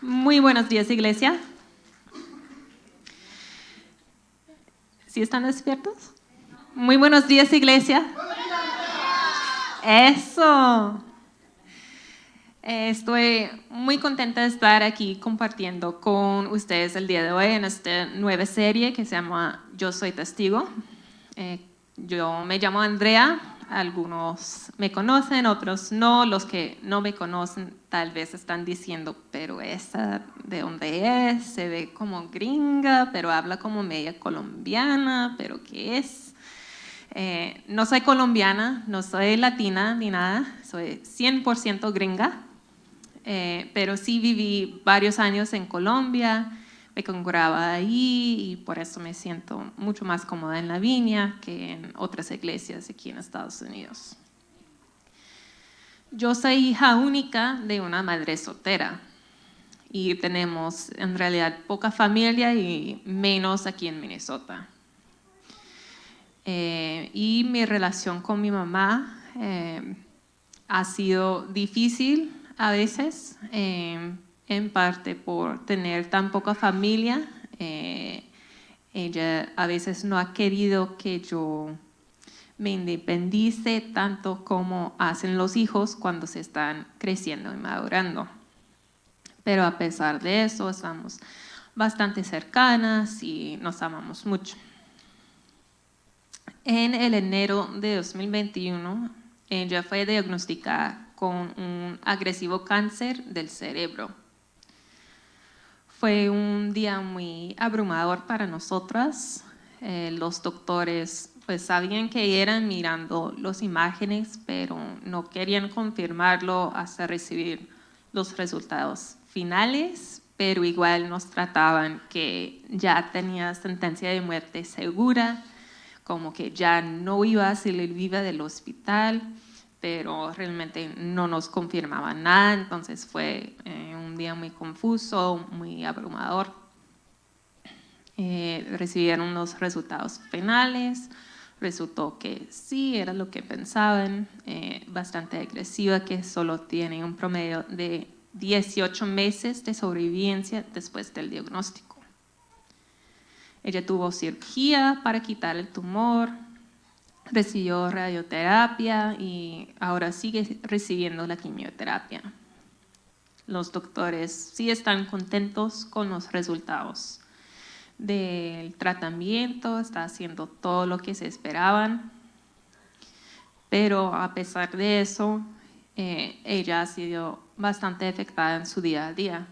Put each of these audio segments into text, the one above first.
Muy buenos días, iglesia. ¿Sí están despiertos? Muy buenos días, iglesia. Eso. Estoy muy contenta de estar aquí compartiendo con ustedes el día de hoy en esta nueva serie que se llama Yo Soy Testigo. Yo me llamo Andrea, algunos me conocen, otros no. Los que no me conocen tal vez están diciendo, pero esa de dónde es, se ve como gringa, pero habla como media colombiana, pero ¿qué es? No soy colombiana, no soy latina ni nada, soy 100% gringa. Pero sí viví varios años en Colombia, me congregaba ahí y por eso me siento mucho más cómoda en la Viña que en otras iglesias aquí en Estados Unidos. Yo soy hija única de una madre soltera y tenemos en realidad poca familia y menos aquí en Minnesota. Y mi relación con mi mamá ha sido difícil a veces, en parte por tener tan poca familia. Ella a veces no ha querido que yo me independice tanto como hacen los hijos cuando se están creciendo y madurando. Pero a pesar de eso, estamos bastante cercanas y nos amamos mucho. En el enero de 2021, ella fue diagnosticada con un agresivo cáncer del cerebro. Fue un día muy abrumador para nosotras. Los doctores pues sabían que eran mirando las imágenes, pero no querían confirmarlo hasta recibir los resultados finales, pero igual nos trataban que ya tenía sentencia de muerte segura, como que ya no iba a salir viva del hospital, pero realmente no nos confirmaban nada, entonces fue un día muy confuso, muy abrumador. Recibieron los resultados finales, resultó que sí, era lo que pensaban, bastante agresiva, que solo tiene un promedio de 18 meses de sobrevivencia después del diagnóstico. Ella tuvo cirugía para quitar el tumor, recibió radioterapia y ahora sigue recibiendo la quimioterapia. Los doctores sí están contentos con los resultados del tratamiento, está haciendo todo lo que se esperaban, pero a pesar de eso, ella ha sido bastante afectada en su día a día.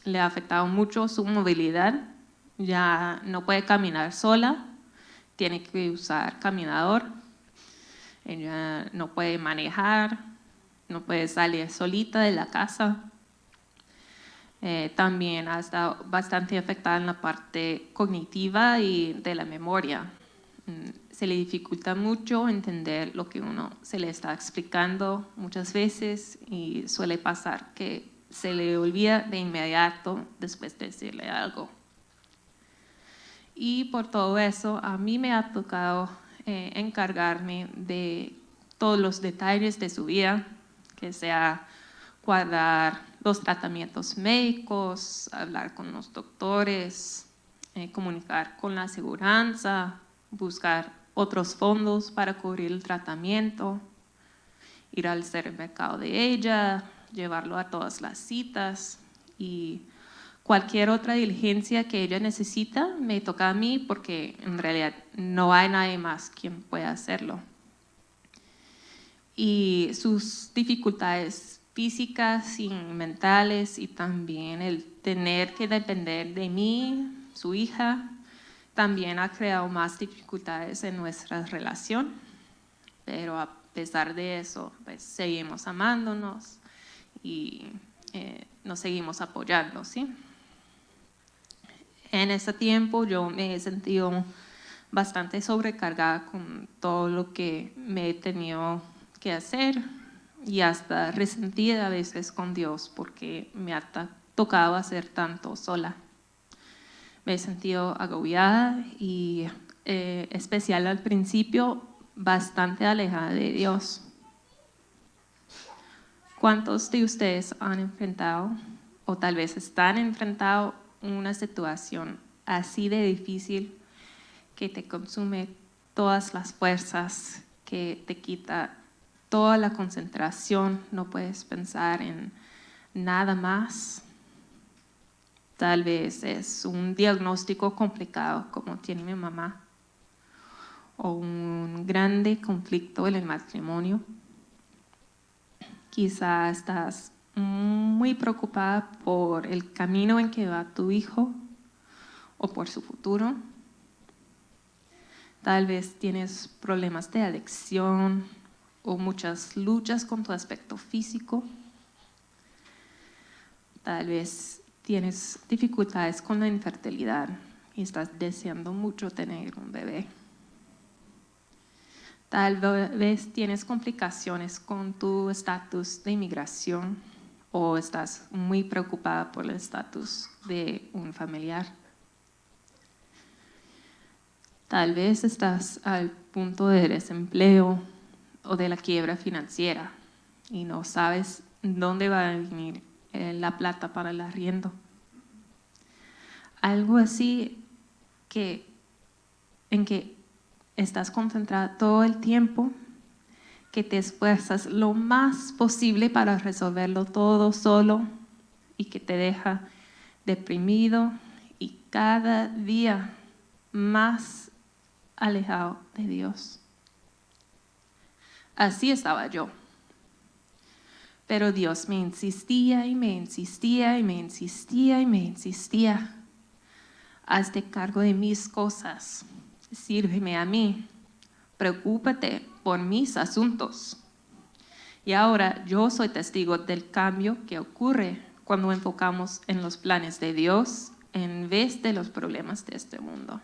Le ha afectado mucho su movilidad, ya no puede caminar sola, tiene que usar caminador, ella no puede manejar, no puede salir solita de la casa. También ha estado bastante afectada en la parte cognitiva y de la memoria. Se le dificulta mucho entender lo que uno se le está explicando muchas veces y suele pasar que se le olvida de inmediato después de decirle algo. Y por todo eso, a mí me ha tocado encargarme de todos los detalles de su vida, que sea guardar los tratamientos médicos, hablar con los doctores, comunicar con la aseguranza, buscar otros fondos para cubrir el tratamiento, ir al supermercado de ella, llevarlo a todas las citas y cualquier otra diligencia que ella necesita me toca a mí porque en realidad no hay nadie más quien pueda hacerlo. Y sus dificultades físicas y mentales y también el tener que depender de mí, su hija, también ha creado más dificultades en nuestra relación, pero a pesar de eso, pues seguimos amándonos y nos seguimos apoyando, ¿sí? En ese tiempo yo me he sentido bastante sobrecargada con todo lo que me he tenido que hacer y hasta resentida a veces con Dios porque me ha tocado hacer tanto sola. Me he sentido agobiada y especial al principio, bastante alejada de Dios. ¿Cuántos de ustedes han enfrentado o tal vez están enfrentando una situación así de difícil que te consume todas las fuerzas, que te quita toda la concentración, no puedes pensar en nada más. Tal vez es un diagnóstico complicado como tiene mi mamá, o un grande conflicto en el matrimonio. Quizá estás muy preocupada por el camino en que va tu hijo o por su futuro. Tal vez tienes problemas de adicción o muchas luchas con tu aspecto físico. Tal vez tienes dificultades con la infertilidad y estás deseando mucho tener un bebé. Tal vez tienes complicaciones con tu estatus de inmigración o estás muy preocupada por el estatus de un familiar. Tal vez estás al punto de desempleo o de la quiebra financiera y no sabes dónde va a venir la plata para el arriendo. Algo así en que estás concentrada todo el tiempo, que te esfuerzas lo más posible para resolverlo todo solo y que te deja deprimido y cada día más alejado de Dios. Así estaba yo. Pero Dios me insistía y me insistía y me insistía y me insistía. Hazte cargo de mis cosas, sírveme a mí, preocúpate por mis asuntos. Y ahora yo soy testigo del cambio que ocurre cuando enfocamos en los planes de Dios en vez de los problemas de este mundo.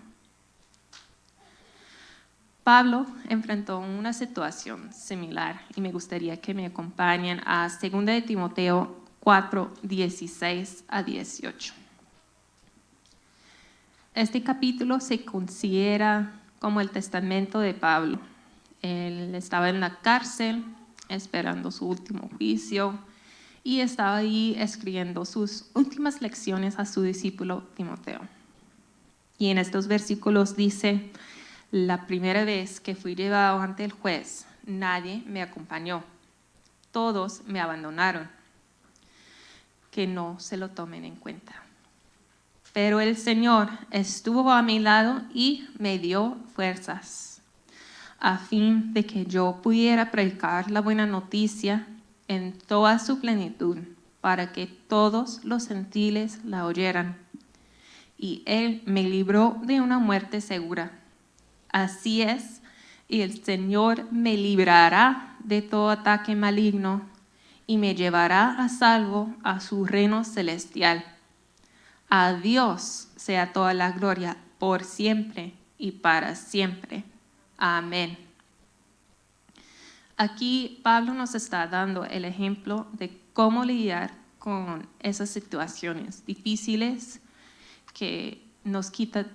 Pablo enfrentó una situación similar y me gustaría que me acompañen a 2 de Timoteo 4, 16 a 18. Este capítulo se considera como el testamento de Pablo. Él estaba en la cárcel esperando su último juicio y estaba ahí escribiendo sus últimas lecciones a su discípulo Timoteo. Y en estos versículos dice: la primera vez que fui llevado ante el juez, nadie me acompañó. Todos me abandonaron. Que no se lo tomen en cuenta. Pero el Señor estuvo a mi lado y me dio fuerzas, a fin de que yo pudiera predicar la buena noticia en toda su plenitud, para que todos los gentiles la oyeran. Y Él me libró de una muerte segura. Así es, y el Señor me librará de todo ataque maligno y me llevará a salvo a su reino celestial. A Dios sea toda la gloria por siempre y para siempre. Amén. Aquí Pablo nos está dando el ejemplo de cómo lidiar con esas situaciones difíciles que nos quitan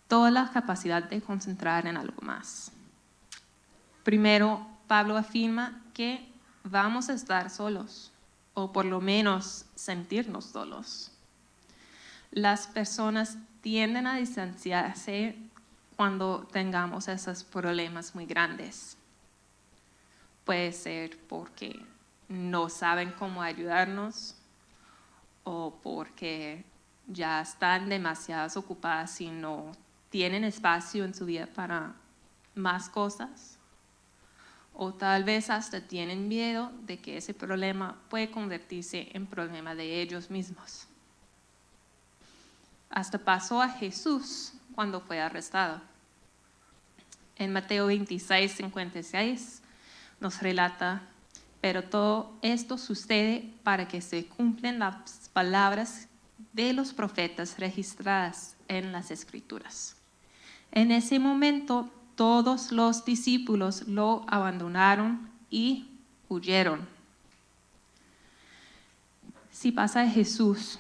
toda la capacidad de concentrar en algo más. Primero, Pablo afirma que vamos a estar solos, o por lo menos sentirnos solos. Las personas tienden a distanciarse cuando tengamos esos problemas muy grandes. Puede ser porque no saben cómo ayudarnos o porque ya están demasiado ocupadas y no tienen espacio en su vida para más cosas, o tal vez hasta tienen miedo de que ese problema puede convertirse en problema de ellos mismos. Hasta pasó a Jesús cuando fue arrestado. En Mateo 26, 56 nos relata: pero todo esto sucede para que se cumplan las palabras de los profetas registradas en las Escrituras. En ese momento, todos los discípulos lo abandonaron y huyeron. Si pasa a Jesús,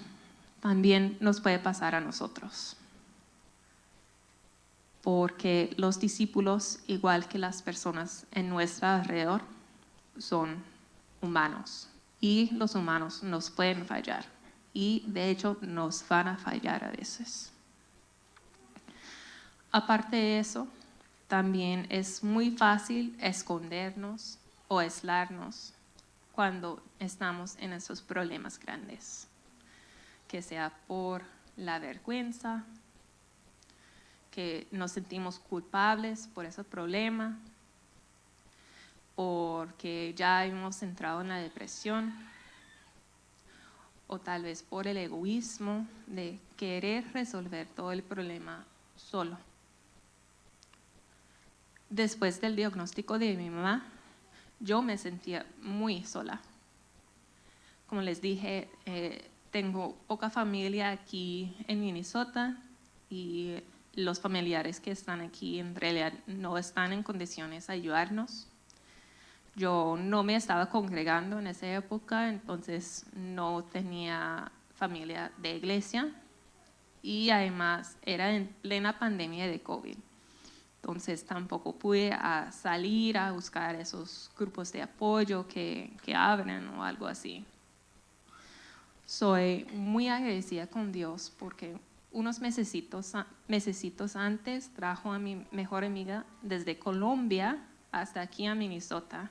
también nos puede pasar a nosotros. Porque los discípulos, igual que las personas en nuestro alrededor, son humanos. Y los humanos nos pueden fallar. y de hecho nos van a fallar a veces. Aparte de eso, también es muy fácil escondernos o aislarnos cuando estamos en esos problemas grandes, que sea por la vergüenza, que nos sentimos culpables por ese problema, porque ya hemos entrado en la depresión, o tal vez por el egoísmo de querer resolver todo el problema solo. Después del diagnóstico de mi mamá, yo me sentía muy sola. Como les dije, tengo poca familia aquí en Minnesota y los familiares que están aquí en realidad no están en condiciones de ayudarnos. Yo no me estaba congregando en esa época, entonces no tenía familia de iglesia y además era en plena pandemia de COVID. Entonces tampoco pude salir a buscar esos grupos de apoyo que abren o algo así. Soy muy agradecida con Dios porque unos mesecitos antes trajo a mi mejor amiga desde Colombia hasta aquí a Minnesota.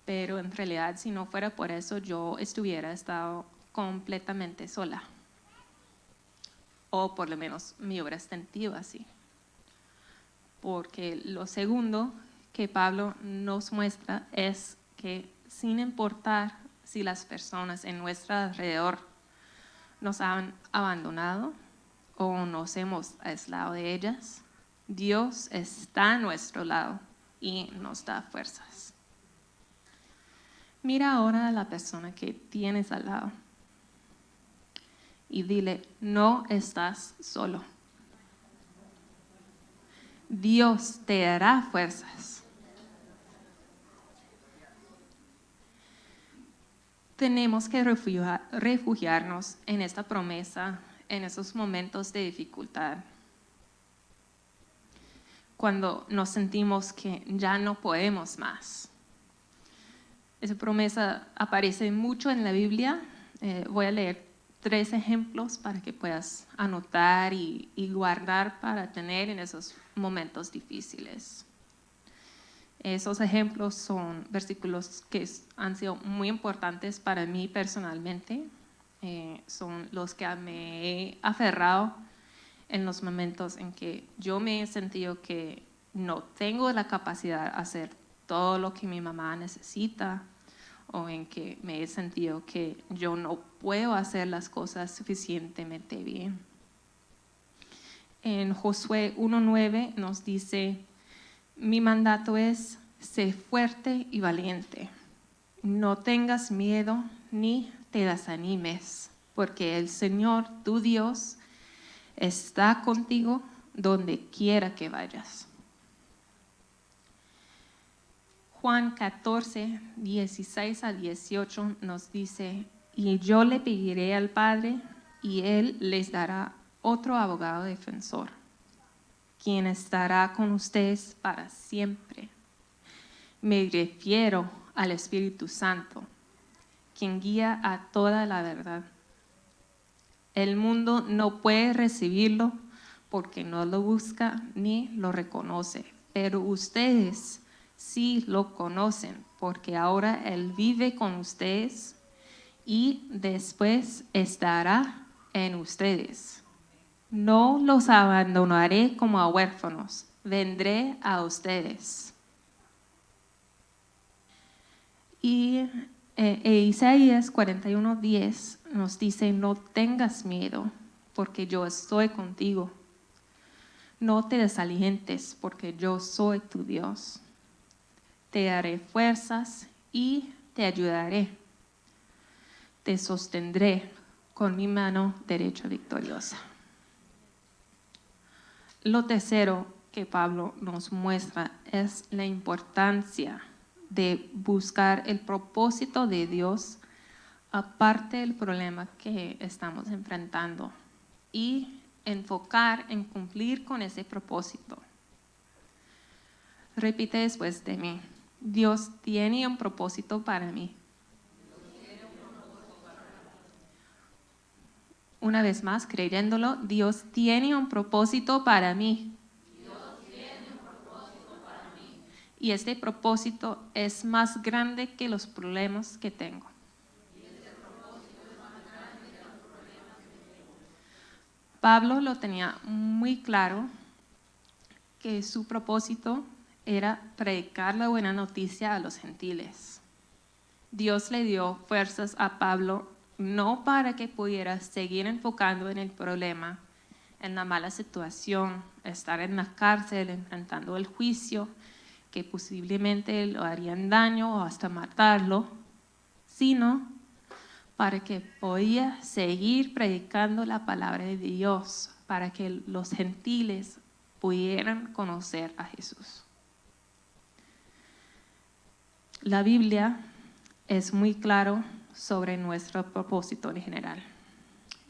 Pero en realidad, si no fuera por eso, yo hubiera estado completamente sola. O por lo menos me hubiera sentido así. Porque lo segundo que Pablo nos muestra es que sin importar si las personas en nuestro alrededor nos han abandonado o nos hemos aislado de ellas, Dios está a nuestro lado y nos da fuerzas. Mira ahora a la persona que tienes al lado y dile, no estás solo. Dios te dará fuerzas. Tenemos que refugiarnos en esta promesa en esos momentos de dificultad. Cuando nos sentimos que ya no podemos más. Esa promesa aparece mucho en la Biblia. Voy a leer 3 ejemplos para que puedas anotar y guardar para tener en esos momentos difíciles. Esos ejemplos son versículos que han sido muy importantes para mí personalmente. Son los que me he aferrado en los momentos en que yo me he sentido que no tengo la capacidad de hacer todo lo que mi mamá necesita, o en que me he sentido que yo no puedo hacer las cosas suficientemente bien. En Josué 1:9 nos dice, mi mandato es, sé fuerte y valiente. No tengas miedo ni te desanimes, porque el Señor, tu Dios, está contigo donde quiera que vayas. Juan 14, 16 al 18 nos dice, y yo le pediré al Padre, y Él les dará otro abogado defensor, quien estará con ustedes para siempre. Me refiero al Espíritu Santo, quien guía a toda la verdad. El mundo no puede recibirlo porque no lo busca ni lo reconoce, pero ustedes sí lo conocen porque ahora Él vive con ustedes y después estará en ustedes. No los abandonaré como a huérfanos, vendré a ustedes. Y Isaías 41:10 nos dice, no tengas miedo, porque yo estoy contigo. No te desalientes, porque yo soy tu Dios. Te daré fuerzas y te ayudaré. Te sostendré con mi mano derecha victoriosa. Lo tercero que Pablo nos muestra es la importancia de buscar el propósito de Dios aparte del problema que estamos enfrentando y enfocar en cumplir con ese propósito. Repite después de mí, Dios tiene un propósito para mí. una vez más, creyéndolo, Dios tiene un propósito para mí. Y este propósito es más grande que los problemas que tengo. Pablo lo tenía muy claro que su propósito era predicar la buena noticia a los gentiles. Dios le dio fuerzas a Pablo no para que pudiera seguir enfocando en el problema, en la mala situación, estar en la cárcel, enfrentando el juicio, que posiblemente lo harían daño o hasta matarlo, sino para que podía seguir predicando la palabra de Dios, para que los gentiles pudieran conocer a Jesús. La Biblia es muy claro sobre nuestro propósito en general.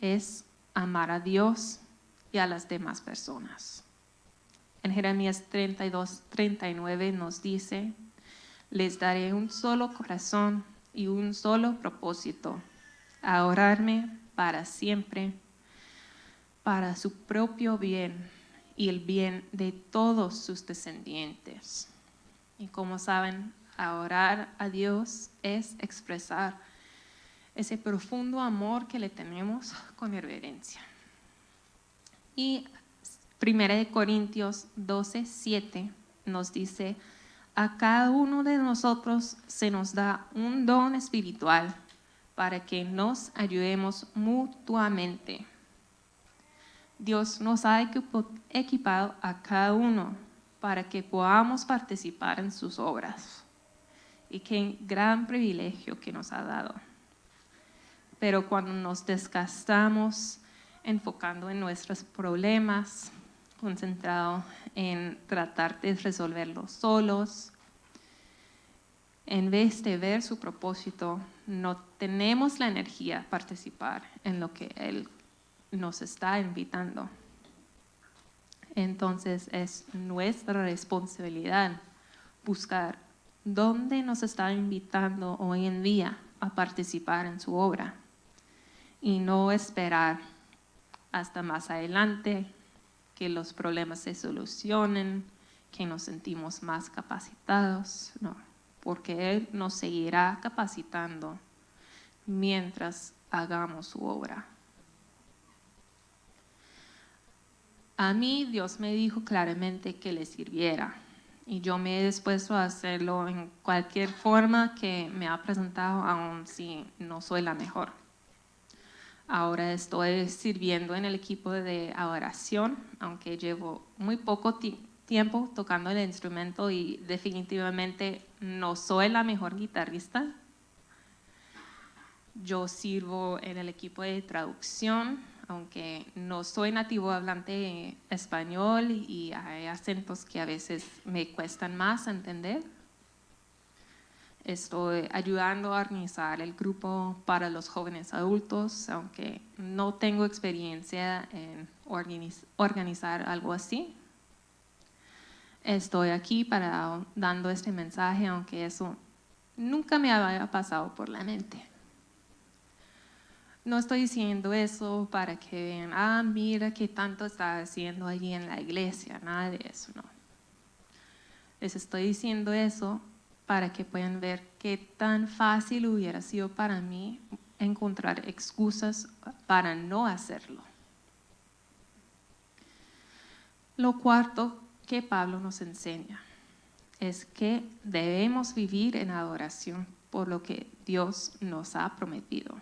Es amar a Dios y a las demás personas. En Jeremías 32:39 nos dice: les daré un solo corazón y un solo propósito, a adorarme para siempre, para su propio bien y el bien de todos sus descendientes. Y como saben, adorar a Dios es expresar ese profundo amor que le tenemos con reverencia. Y 1 Corintios 12:7 nos dice: a cada uno de nosotros se nos da un don espiritual para que nos ayudemos mutuamente. Dios nos ha equipado a cada uno para que podamos participar en sus obras. Y qué gran privilegio que nos ha dado. Pero cuando nos desgastamos enfocando en nuestros problemas, concentrado en tratar de resolverlos solos, en vez de ver su propósito, no tenemos la energía a participar en lo que Él nos está invitando. Entonces es nuestra responsabilidad buscar dónde nos está invitando hoy en día a participar en su obra y no esperar hasta más adelante que los problemas se solucionen, que nos sentimos más capacitados, no, porque Él nos seguirá capacitando mientras hagamos su obra. A mí Dios me dijo claramente que le sirviera y yo me he dispuesto a hacerlo en cualquier forma que me ha presentado, aun si no soy la mejor. Ahora estoy sirviendo en el equipo de adoración, aunque llevo muy poco tiempo tocando el instrumento y definitivamente no soy la mejor guitarrista. Yo sirvo en el equipo de traducción, aunque no soy nativo hablante español y hay acentos que a veces me cuestan más entender. Estoy ayudando a organizar el grupo para los jóvenes adultos, aunque no tengo experiencia en organizar algo así. Estoy aquí dando este mensaje, aunque eso nunca me había pasado por la mente. No estoy diciendo eso para que vean, mira qué tanto está haciendo allí en la iglesia, nada de eso, no. Les estoy diciendo eso para que puedan ver qué tan fácil hubiera sido para mí encontrar excusas para no hacerlo. Lo cuarto que Pablo nos enseña es que debemos vivir en adoración por lo que Dios nos ha prometido.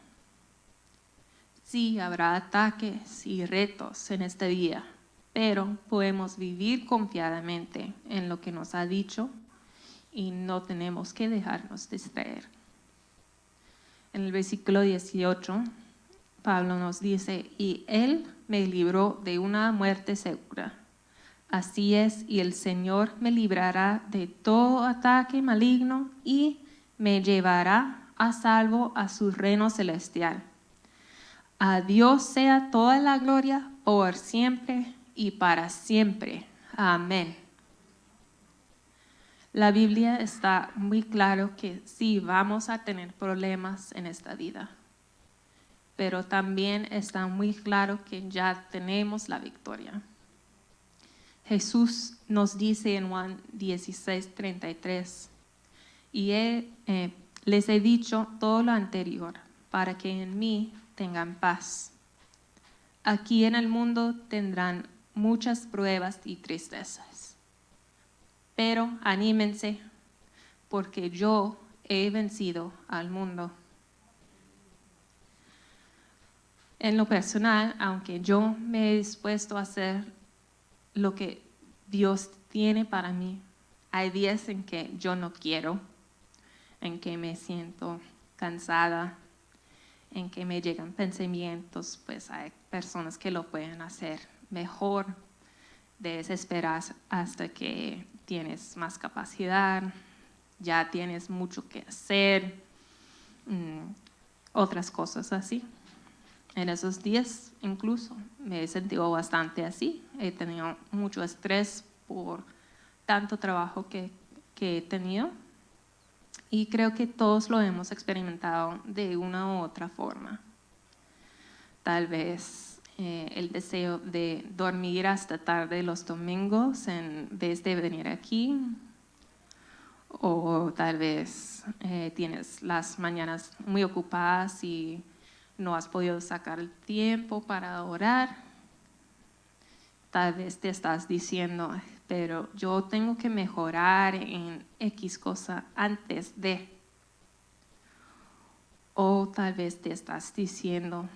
Sí, habrá ataques y retos en este día, pero podemos vivir confiadamente en lo que nos ha dicho y no tenemos que dejarnos distraer. En el versículo 18, Pablo nos dice: y Él me libró de una muerte segura. Así es, y el Señor me librará de todo ataque maligno y me llevará a salvo a su reino celestial. A Dios sea toda la gloria por siempre y para siempre. Amén. La Biblia está muy claro que sí vamos a tener problemas en esta vida, pero también está muy claro que ya tenemos la victoria. Jesús nos dice en Juan 16:33, les he dicho todo lo anterior, para que en mí tengan paz. Aquí en el mundo tendrán muchas pruebas y tristezas, pero anímense, porque yo he vencido al mundo. En lo personal, aunque yo me he dispuesto a hacer lo que Dios tiene para mí, hay días en que yo no quiero, en que me siento cansada, en que me llegan pensamientos, pues hay personas que lo pueden hacer mejor, desesperar hasta que tienes más capacidad, ya tienes mucho que hacer, otras cosas así. En esos días incluso me he sentido bastante así, he tenido mucho estrés por tanto trabajo que he tenido. Y creo que todos lo hemos experimentado de una u otra forma. Tal vez el deseo de dormir hasta tarde los domingos en vez de venir aquí. O tal vez tienes las mañanas muy ocupadas y no has podido sacar el tiempo para orar. Tal vez te estás diciendo, pero yo tengo que mejorar en X cosa antes de. O tal vez te estás diciendo,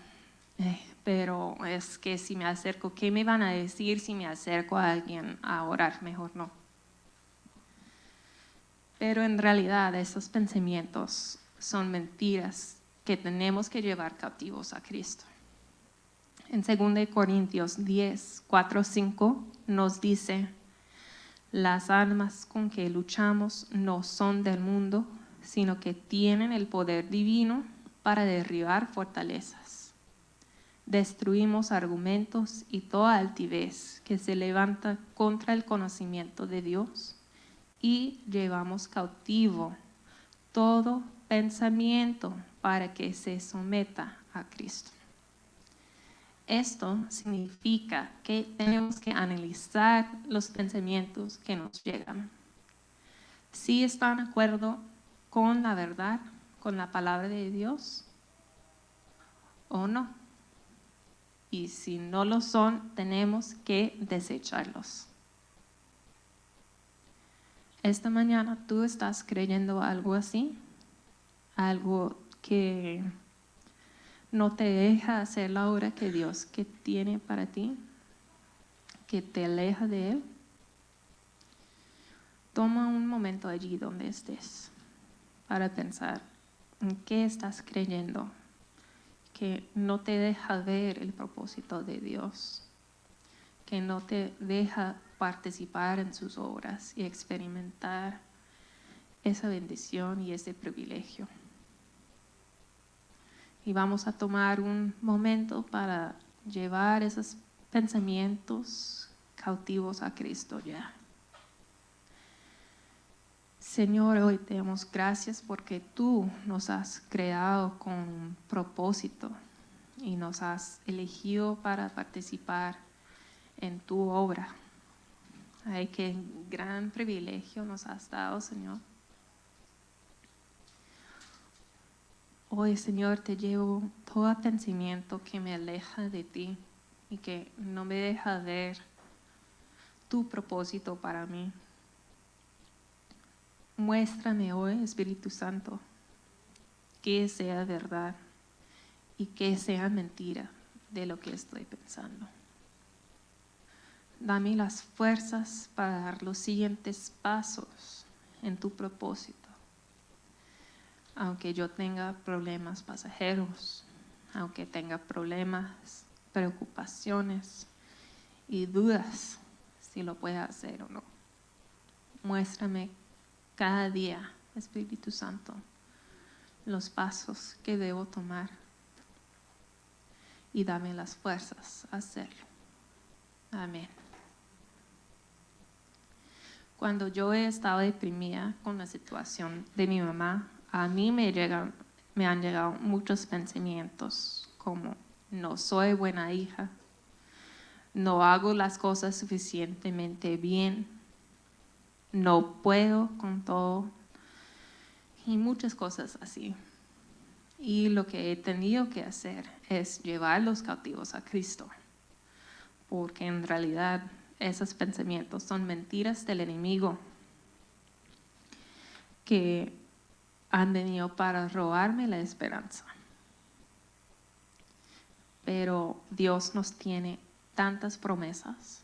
pero es que si me acerco, ¿qué me van a decir si me acerco a alguien a orar? Mejor no. Pero en realidad esos pensamientos son mentiras que tenemos que llevar cautivos a Cristo. En 2 Corintios 10, 4, 5 nos dice, las armas con que luchamos no son del mundo, sino que tienen el poder divino para derribar fortalezas. Destruimos argumentos y toda altivez que se levanta contra el conocimiento de Dios y llevamos cautivo todo pensamiento para que se someta a Cristo. Esto significa que tenemos que analizar los pensamientos que nos llegan. Si están de acuerdo con la verdad, con la palabra de Dios, o no. Y si no lo son, tenemos que desecharlos. Esta mañana tú estás creyendo algo así, algo que no te deja hacer la obra que Dios que tiene para ti, que te aleja de Él. Toma un momento allí donde estés para pensar en qué estás creyendo, que no te deja ver el propósito de Dios, que no te deja participar en sus obras y experimentar esa bendición y ese privilegio. Y vamos a tomar un momento para llevar esos pensamientos cautivos a Cristo ya. Señor, hoy te damos gracias porque tú nos has creado con un propósito y nos has elegido para participar en tu obra. Ay, qué gran privilegio nos has dado, Señor. Hoy, Señor, te llevo todo pensamiento que me aleja de ti y que no me deja ver tu propósito para mí. Muéstrame hoy, Espíritu Santo, que sea verdad y que sea mentira de lo que estoy pensando. Dame las fuerzas para dar los siguientes pasos en tu propósito. Aunque yo tenga problemas pasajeros, aunque tenga problemas, preocupaciones y dudas si lo puedo hacer o no. Muéstrame cada día, Espíritu Santo, los pasos que debo tomar y dame las fuerzas a hacerlo. Amén. Cuando yo he estado deprimida con la situación de mi mamá, a mí me han llegado muchos pensamientos como no soy buena hija, no hago las cosas suficientemente bien, no puedo con todo y muchas cosas así. Y lo que he tenido que hacer es llevar los cautivos a Cristo, porque en realidad esos pensamientos son mentiras del enemigo que han venido para robarme la esperanza. Pero Dios nos tiene tantas promesas.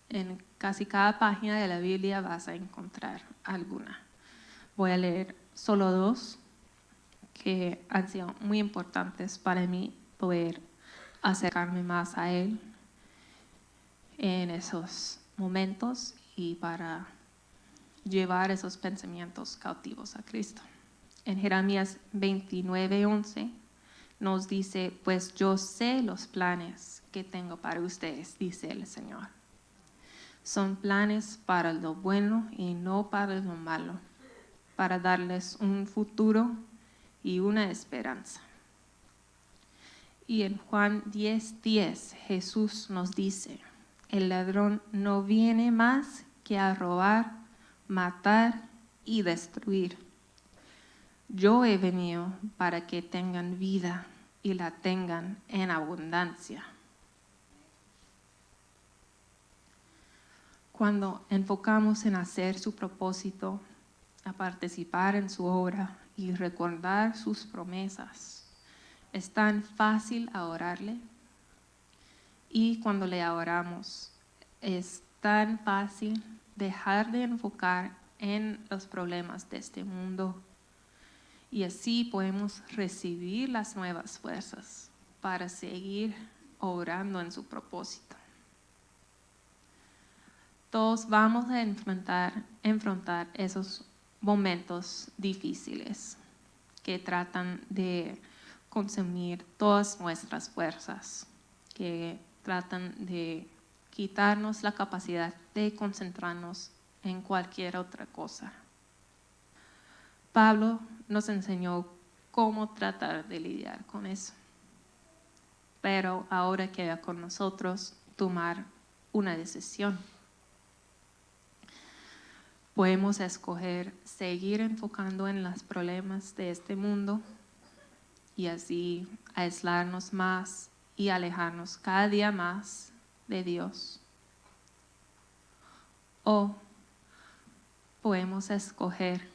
En casi cada página de la Biblia vas a encontrar alguna. Voy a leer solo 2 que han sido muy importantes para mí poder acercarme más a Él en esos momentos y para llevar esos pensamientos cautivos a Cristo. En Jeremías 29:11 nos dice, pues yo sé los planes que tengo para ustedes, dice el Señor. Son planes para lo bueno y no para lo malo, para darles un futuro y una esperanza. Y en Juan 10:10 Jesús nos dice, el ladrón no viene más que a robar, matar y destruir. Yo he venido para que tengan vida y la tengan en abundancia. Cuando enfocamos en hacer su propósito, a participar en su obra y recordar sus promesas, es tan fácil orarle. Y cuando le oramos, es tan fácil dejar de enfocar en los problemas de este mundo. Y así podemos recibir las nuevas fuerzas para seguir obrando en su propósito. Todos vamos a enfrentar esos momentos difíciles que tratan de consumir todas nuestras fuerzas, que tratan de quitarnos la capacidad de concentrarnos en cualquier otra cosa. Pablo nos enseñó cómo tratar de lidiar con eso. Pero ahora queda con nosotros tomar una decisión. Podemos escoger seguir enfocando en los problemas de este mundo y así aislarnos más y alejarnos cada día más de Dios. O podemos escoger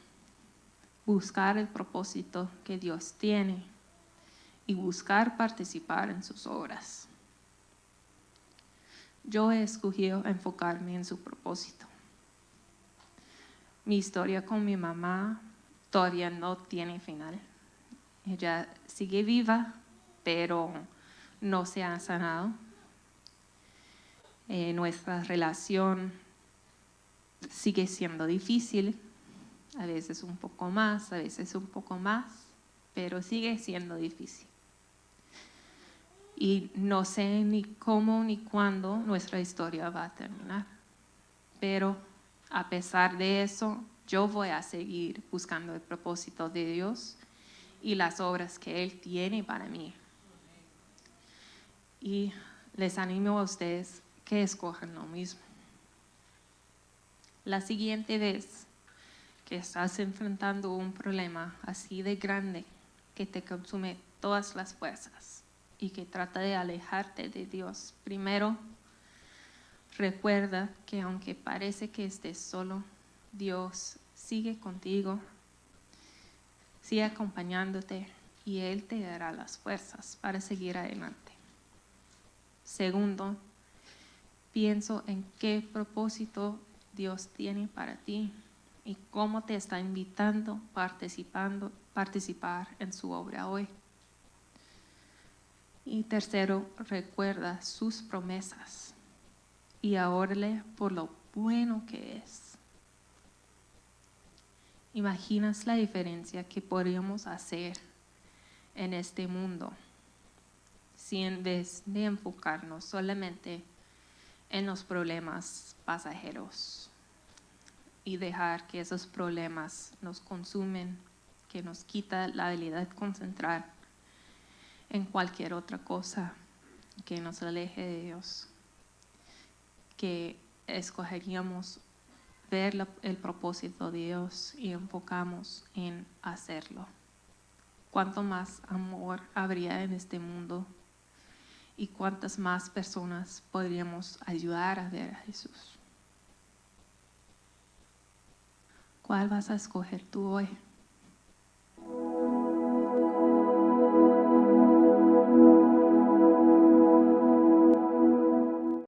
buscar el propósito que Dios tiene y buscar participar en sus obras. Yo he escogido enfocarme en su propósito. Mi historia con mi mamá todavía no tiene final. Ella sigue viva, pero no se ha sanado. Nuestra relación sigue siendo difícil, a veces un poco más, a veces un poco más, pero sigue siendo difícil. Y no sé ni cómo ni cuándo nuestra historia va a terminar. Pero a pesar de eso, yo voy a seguir buscando el propósito de Dios y las obras que Él tiene para mí. Y les animo a ustedes que escojan lo mismo. La siguiente vez que estás enfrentando un problema así de grande que te consume todas las fuerzas y que trata de alejarte de Dios, primero recuerda que aunque parece que estés solo, Dios sigue contigo, sigue acompañándote y Él te dará las fuerzas para seguir adelante. Segundo, pienso en qué propósito Dios tiene para ti y cómo te está invitando a participar en su obra hoy. Y tercero, recuerda sus promesas y órale por lo bueno que es. ¿Imaginas la diferencia que podríamos hacer en este mundo si en vez de enfocarnos solamente en los problemas pasajeros y dejar que esos problemas nos consumen, que nos quita la habilidad de concentrar en cualquier otra cosa que nos aleje de Dios, que escogeríamos ver el propósito de Dios y enfocamos en hacerlo. ¿Cuánto más amor habría en este mundo? ¿Y cuántas más personas podríamos ayudar a ver a Jesús? ¿Cuál vas a escoger tú hoy?